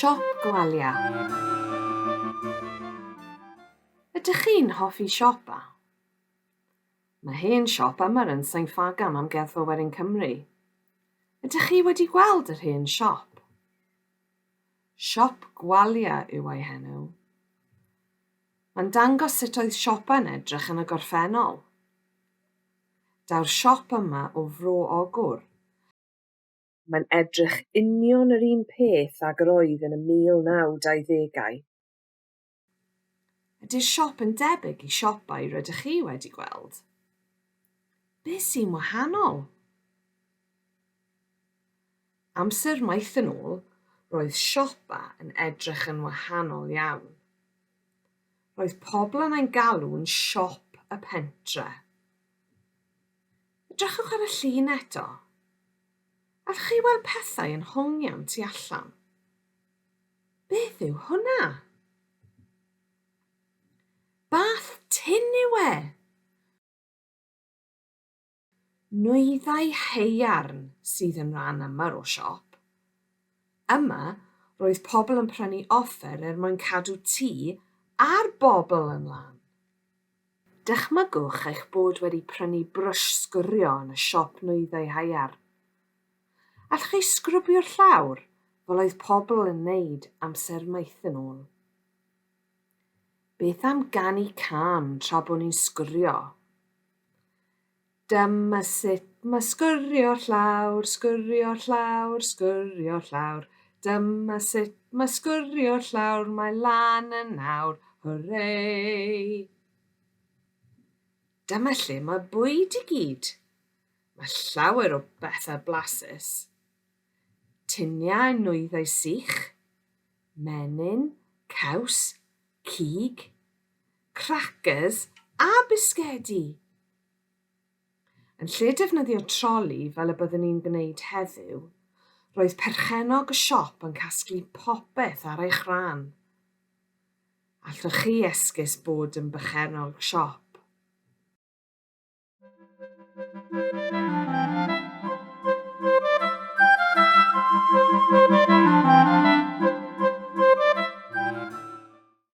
Siop Gwalia. Ydych chi'n hoffi siopa? Mae hen siop Mae'r yn Saint Fagan Amgueddfa Cymru. Ydych chi wedi gweld yr hen siop? Siop Gwalia yw ei henw. Mae'n dangos sut oedd siopa'n edrych yn y gorffennol. Daw'r siop yma o Fro Ogwr. Mae'n edrych union yr un peth ag yr oedd yn y 1920au. Ydy'r siop yn debyg i siopau rydych chi wedi gweld? Beth sy'n wahanol? Amser maith yn ôl, roedd siopa yn edrych yn wahanol iawn. Roedd pobl yn ei galw'n siop y pentre. Edrychwch ar y llun eto. Allwch chi weld pethau yn hongian tu allan. Beth yw hwnna? Bath tin yw e. Nwyddau haearn sydd yn rhan yma'r o siop. Yma, roedd pobl yn prynu offer mwyn cadw tŷ a'r bobl yn lan. Dychmygwch eich bod wedi prynu brwsh sgwrio yn y siop nwyddau haearn. Allwch chi sgrwbio'r llawr fel oedd pobl yn wneud amser maith yn ôl. Beth am ganu cân tra bod ni'n sgwrio? Dyma sut mae sgwrio llawr, sgwrio llawr, sgwrio llawr. Dyma sut mae sgwrio llawr, mae lan yn nawr, hwrei! Dyma lle mae bwyd i gyd. Mae llawer o bethau blasus. Tiniau nwyddau sych, menyn, caws, cig, cracyrs a bisgedi. Yn lle defnyddio troli fel y byddwn ni'n gwneud heddiw, roedd perchennog y siop yn casglu popeth ar eich rhan. Allwch chi esgus bod yn berchennog siop.